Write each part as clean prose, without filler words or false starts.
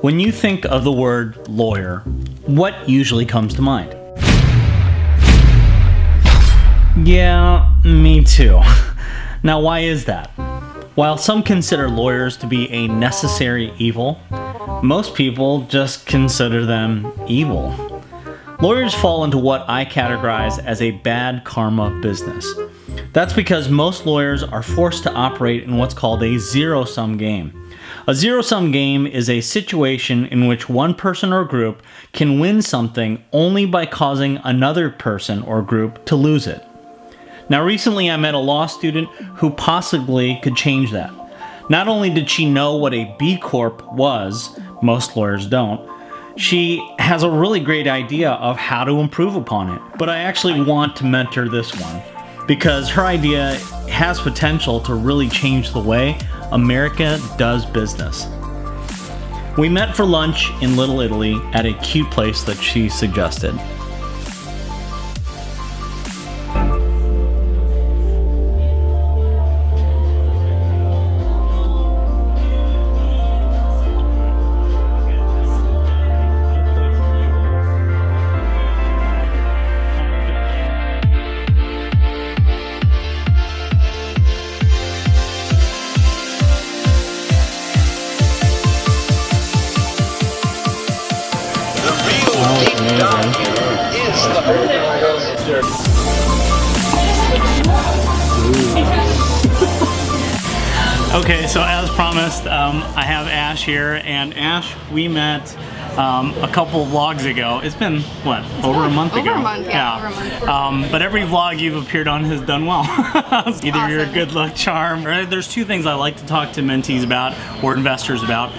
When you think of the word lawyer, what usually comes to mind? Yeah, me too. Now, why is that? While some consider lawyers to be a necessary evil, most people just consider them evil. Lawyers fall into what I categorize as a bad karma business. That's because most lawyers are forced to operate in what's called a zero-sum game. A zero-sum game is a situation in which one person or group can win something only by causing another person or group to lose it. Now, recently I met a law student who possibly could change that. Not only did she know what a B Corp was, most lawyers don't, she has a really great idea of how to improve upon it. But I actually want to mentor this one because her idea has potential to really change the way America does business. We met for lunch in Little Italy at a cute place that she suggested. Okay, so as promised, I have Ash here, and Ash, we met a couple vlogs ago. It's been, what, over a month ago? Over a month, yeah. Over a month. But every vlog you've appeared on has done well. Either awesome. You're a good luck charm, or there's two things I like to talk to mentees about, or investors about,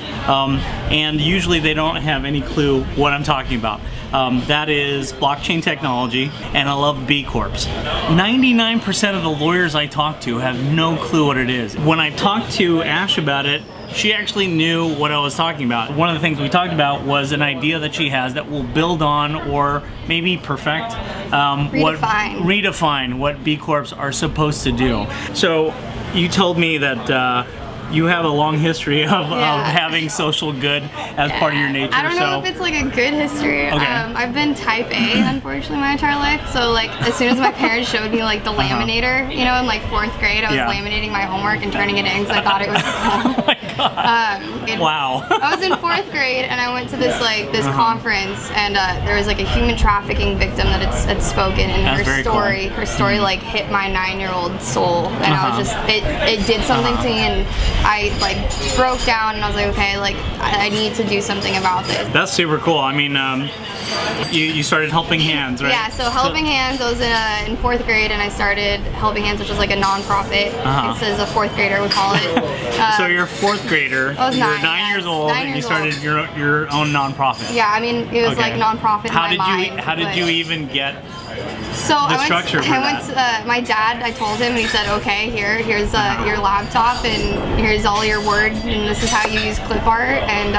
and usually they don't have any clue what I'm talking about. That is blockchain technology, and I love B Corps. 99% of the lawyers I talk to have no clue what it is. When I talked to Ash about it, she actually knew what I was talking about. One of the things we talked about was an idea that she has that will build on or maybe perfect, redefine what B Corps are supposed to do. So you told me that you have a long history of having social good as part of your nature. I don't know if it's like a good history. Okay. I've been type A, unfortunately, my entire life. So like, as soon as my parents showed me like the laminator, you know, in like 4th grade, I was laminating my homework and turning it in because I thought it was cool. Oh my God. Wow. I was in 4th grade and I went to this conference, and there was like a human trafficking victim that had spoken, and her story like hit my 9-year-old soul, and I was just it did something to me, and I like broke down, and I was like, okay, like I need to do something about this. That's super cool. I mean, you started Helping Hands, right? Yeah, so Helping Hands, I was in 4th grade, and I started Helping Hands, which is like a non-profit. It says a 4th grader would call it. So you're a 4th grader. I was you're 9, 9 years old, and you started your own non-profit. Yeah, I mean, it was like non-profit in my mind. How did you even get So the structure I went to my dad. I told him, and he said, "Okay, here's your laptop, and here's all your Word, and this is how you use clip art." And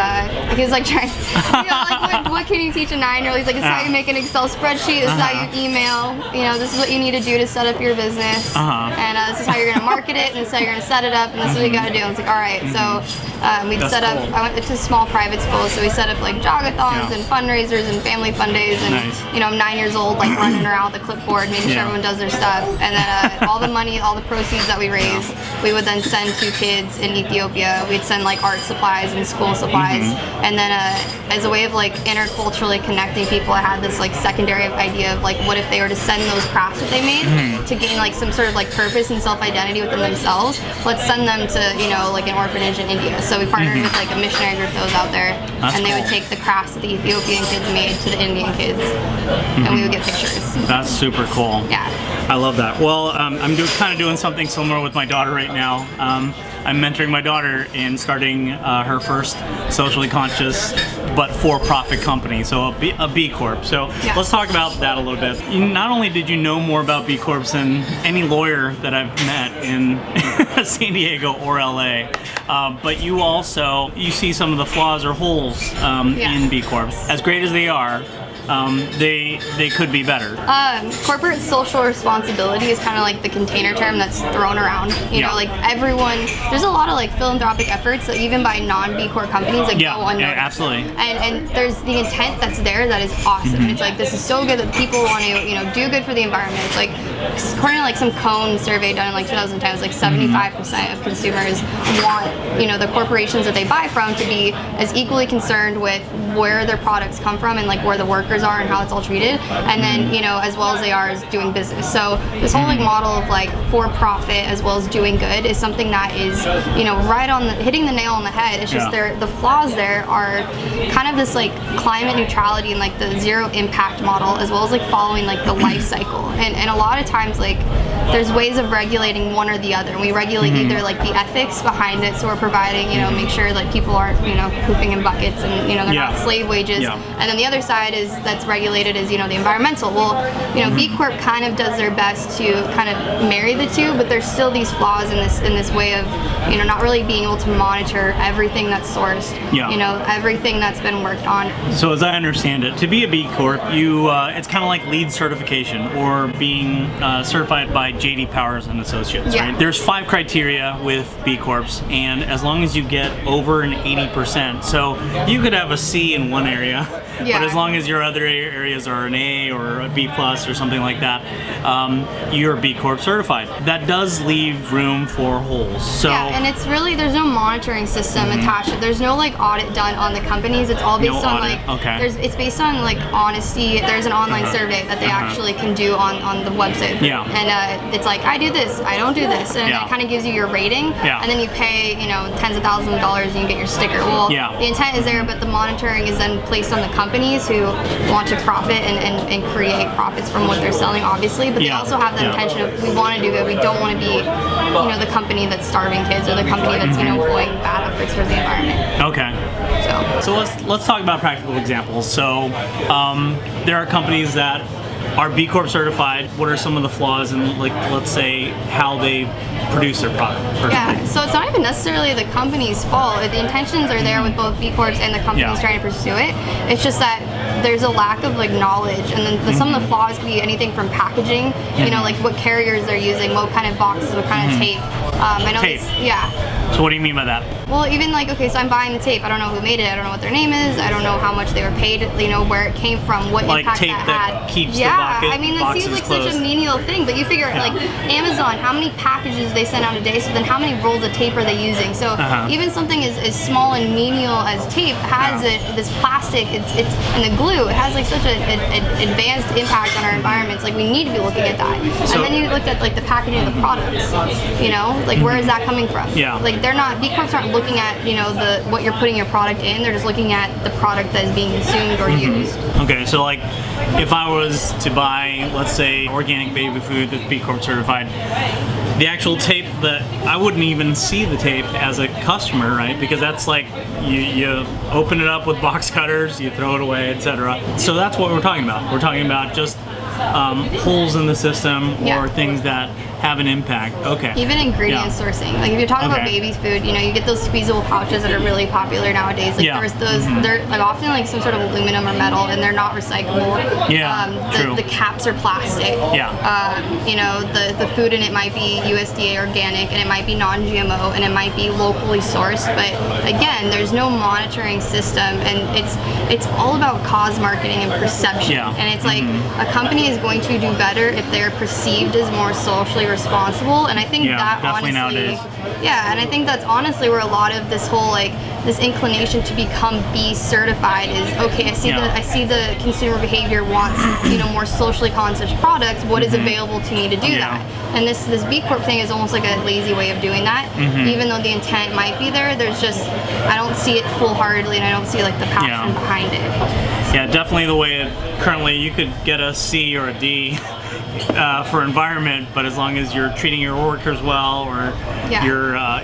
he was like trying, like what can you teach a 9-year-old? He's like, "This is how you make an Excel spreadsheet. This is how you email. You know, this is what you need to do to set up your business, and this is how you're gonna market it, and this is how you're gonna set it up, and this is what you gotta do." I was like, "All right." So we set up. I went to small private schools, so we set up like jogathons and fundraisers and family fun days, and you know, I'm 9 years old, like running around with a clipboard, making sure everyone does their stuff, and then all the money, all the proceeds that we raise, we would then send to kids in Ethiopia. We'd send like art supplies and school supplies, and then as a way of like interculturally connecting people, I had this like secondary idea of like, what if they were to send those crafts that they made to gain like some sort of like purpose and self-identity within themselves? Let's send them to, you know, like an orphanage in India. So we partnered with like a missionary group that was out there, and they would take the crafts that the Ethiopian kids made to the Indian kids, and we would get pictures. That's super cool. Yeah. I love that. Well, I'm kind of doing something similar with my daughter right now. I'm mentoring my daughter in starting her first socially conscious but for-profit company, so a B Corp. So let's talk about that a little bit. Not only did you know more about B Corps than any lawyer that I've met in San Diego or LA, but you see some of the flaws or holes in B Corp. As great as they are, they could be better. Corporate social responsibility is kind of like the container term that's thrown around. You know, like everyone, there's a lot of like philanthropic efforts that even by non-B Corp companies like go unnoticed. Yeah, absolutely. And there's the intent that's there that is awesome. It's like, this is so good that people want to, you know, do good for the environment. It's like, according to like some Cone survey done in like 2010, it's like 75% of consumers want, you know, the corporations that they buy from to be as equally concerned with where their products come from and like where the workers are and how it's all treated, and then, you know, as well as they are as doing business. So this whole like model of like for profit as well as doing good is something that is, you know, right on the, hitting the nail on the head. It's just the flaws there are kind of this like climate neutrality and like the zero impact model, as well as like following like the life cycle. And a lot of times like there's ways of regulating one or the other, and we regulate either like the ethics behind it, so we're providing, you know, make sure like people aren't, you know, pooping in buckets and, you know, they're not slave wages, and then the other side is that's regulated is, you know, the environmental. Well, you know, B Corp kind of does their best to kind of marry the two, but there's still these flaws in this way of, you know, not really being able to monitor everything that's sourced, you know, everything that's been worked on. So as I understand it, to be a B Corp, you it's kind of like LEED certification or being certified by JD Powers and Associates, right? There's 5 criteria with B Corps, and as long as you get over an 80%, so you could have a C in one area, but as long as your other areas are an A or a B plus or something like that, you're B Corp certified. That does leave room for holes. So and it's really, there's no monitoring system attached. There's no like audit done on the companies. It's all based on like it's based on like honesty. There's an online survey that they actually can do on the website. And it's like, I do this, I don't do this, and it kind of gives you your rating. And then you pay, you know, tens of thousands of dollars and you get your sticker. Well, the intent is there, but the monitoring is then placed on the companies who want to profit and create profits from what they're selling, obviously. But they also have the intention of, we want to do good. We don't want to be, you know, the company that's starving kids or the company that's, you know, employing bad efforts for the environment. Okay. So let's talk about practical examples. So there are companies that are B Corp certified. What are some of the flaws in, like, let's say, how they produce their product? So it's not even necessarily the company's fault. The intentions are there with both B Corps and the companies trying to pursue it. It's just that there's a lack of like knowledge, and then some of the flaws could be anything from packaging, you know, like what carriers they're using, what kind of boxes, what kind of tape. I know tape. So what do you mean by that? Well, even like, okay, so I'm buying the tape. I don't know who made it. I don't know what their name is. I don't know how much they were paid. You know, where it came from, what like impact tape that had. Keeps the bucket, I mean, that seems like such a menial thing. But you figure, like Amazon, how many packages they send out a day? So then, how many rolls of tape are they using? So even something as small and menial as tape has this plastic. It's and the glue. It has like such an advanced impact on our environments. Like we need to be looking at that. And then you looked at like the packaging of the products. You know, like where is that coming from? Like they're not, B Corps aren't looking at, you know, the what you're putting your product in. They're just looking at the product that is being consumed or used. Okay, so like if I was to buy, let's say, organic baby food that's B Corp certified, the actual tape, that I wouldn't even see the tape as a customer, right? Because that's like you open it up with box cutters, you throw it away, etc. So that's what we're talking about. We're talking about just holes in the system or things that have an impact. Okay. Even ingredient sourcing. Like if you're talking about baby's food, you know, you get those squeezable pouches that are really popular nowadays. Like there's those, they're like often like some sort of aluminum or metal, and they're not recyclable. The caps are plastic. You know, the food in it might be USDA organic, and it might be non-GMO, and it might be locally sourced. But again, there's no monitoring system, and it's all about cause marketing and perception. And it's like a company is going to do better if they're perceived as more socially responsible, and I think that honestly, nowadays. And I think that's honestly where a lot of this whole like this inclination to become B certified is, okay, I see the consumer behavior wants, you know, more socially conscious products. What is available to me to do that? And this B Corp thing is almost like a lazy way of doing that. Even though the intent might be there, there's just, I don't see it full-heartedly, and I don't see like the passion behind it. Yeah, definitely the way currently you could get a C or a D for environment, but as long as you're treating your workers well, or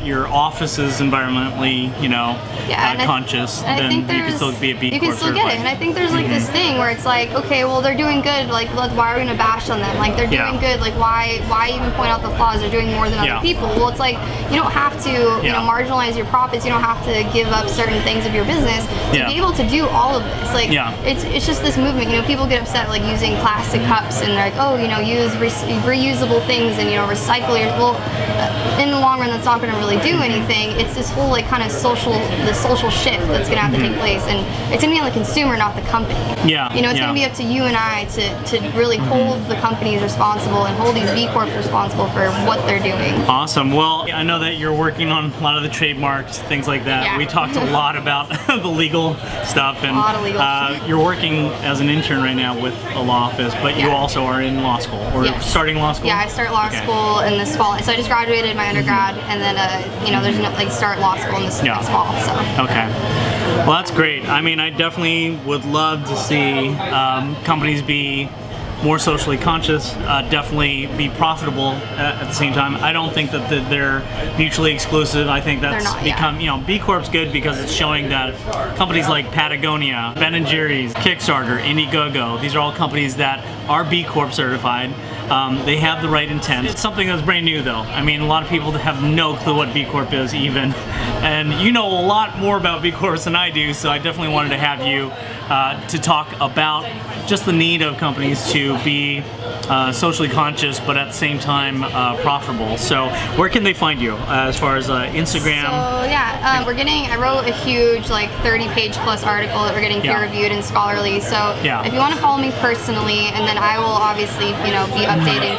your office is environmentally, conscious, then you can still be a B Corp. You can still get it, and I think there's like this thing where it's like, okay, well they're doing good, like why are we gonna bash on them? Like they're doing good, like why even point out the flaws? They're doing more than other people. Well, it's like you don't have to marginalize your profits. You don't have to give up certain things of your business to be able to do all of this. Like it's just this movement. People get upset like using plastic cups and they're like, oh, use reusable things and recycle your. Well, in the long run, that's not going to really do anything. It's this whole like kind of social shift that's going to have to take place, and it's going to be on the consumer, not the company. It's going to be up to you and I to really hold the companies responsible and hold these B Corps responsible for what they're doing. Awesome. Well, I know that you're working on a lot of the trademarks, things like that. We talked a lot about the legal stuff, and a lot of legal you're working as an intern right now with a law office, but you also are in law school, or starting law school? Yeah, I start law school in this fall. So I just graduated my undergrad, and then there's no start law school in this next fall. So. Okay. Well, that's great. I mean, I definitely would love to see companies be more socially conscious, definitely be profitable at the same time. I don't think that they're mutually exclusive. I think that's become, B Corp's good because it's showing that companies like Patagonia, Ben & Jerry's, Kickstarter, Indiegogo, these are all companies that are B Corp certified. They have the right intent. It's something that's brand new though. I mean, a lot of people have no clue what B Corp is even. And you know a lot more about B Corps than I do, so I definitely wanted to have you to talk about just the need of companies to be socially conscious, but at the same time profitable. So where can they find you as far as Instagram? So yeah, I wrote a huge like 30-page plus article that we're getting peer reviewed and scholarly. So if you want to follow me personally, and then I will obviously be updating,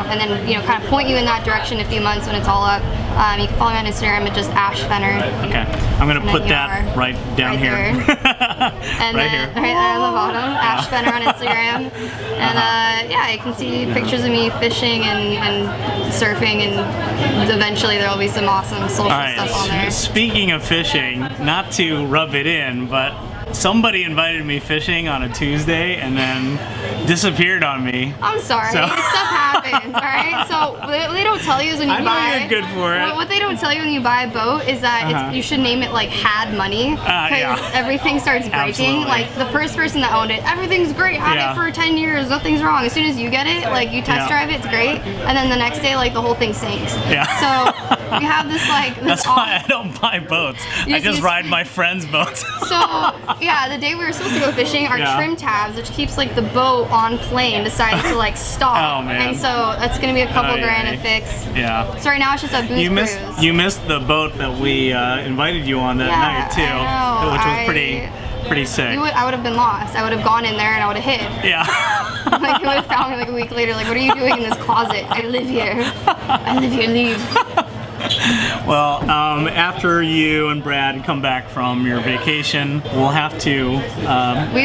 and then kind of point you in that direction in a few months when it's all up. You can follow me on Instagram at just Ash Fenner. Okay, I'm gonna put that right down here. And right then, right there on the bottom, Ash Fenner on Instagram. And you can see pictures of me fishing and surfing, and eventually there will be some awesome social stuff on there. Speaking of fishing, not to rub it in, but somebody invited me fishing on a Tuesday and then disappeared on me. I'm sorry. Stuff happens, alright? So what they don't tell you is when you buy... I know you're good for it. What they don't tell you when you buy a boat is that you should name it like Had Money, because everything starts breaking. Absolutely. Like the first person that owned it, everything's great, had it for 10 years, nothing's wrong. As soon as you get it, like you test drive it, it's great, and then the next day like the whole thing sinks. So we have this That's why I don't buy boats. I just ride my friends' boats. So the day we were supposed to go fishing, our trim tabs, which keeps like the boat on plane, decided to like stop. Oh man. And so that's gonna be a couple grand to fix. Yeah. So right now it's just a booze cruise. You missed the boat that we invited you on that night too, which was pretty sick. I would have been lost. I would have gone in there and I would have hid. Yeah. Like you would have found me like a week later. Like, what are you doing in this closet? I live here. I live here. Leave. Well, after you and Brad come back from your vacation, we'll have to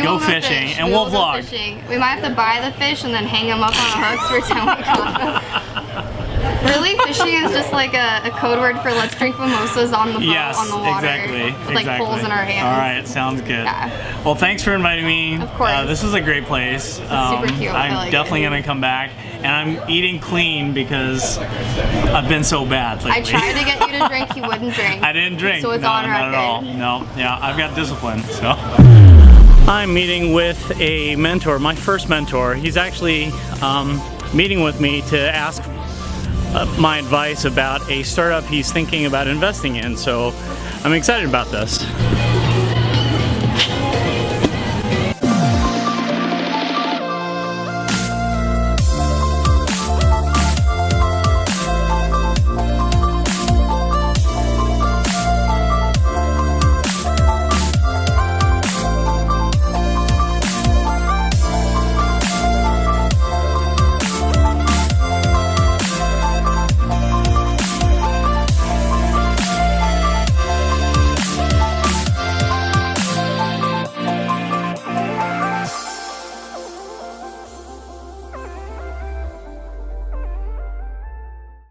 go fishing, and we'll vlog. We might have to buy the fish and then hang them up on the hooks for time we caught them. Really, fishing is just like a code word for let's drink mimosas on the boat, on the water. With like poles in our hands. All right, sounds good. Well, thanks for inviting me. Of course. This is a great place. It's super cute. I'm definitely going to come back. And I'm eating clean because I've been so bad lately. I tried to get you to drink, you wouldn't drink. I didn't drink. So it's on record. Not at all. No, I've got discipline, so. I'm meeting with a mentor, my first mentor. He's actually meeting with me to ask my advice about a startup he's thinking about investing in. So I'm excited about this.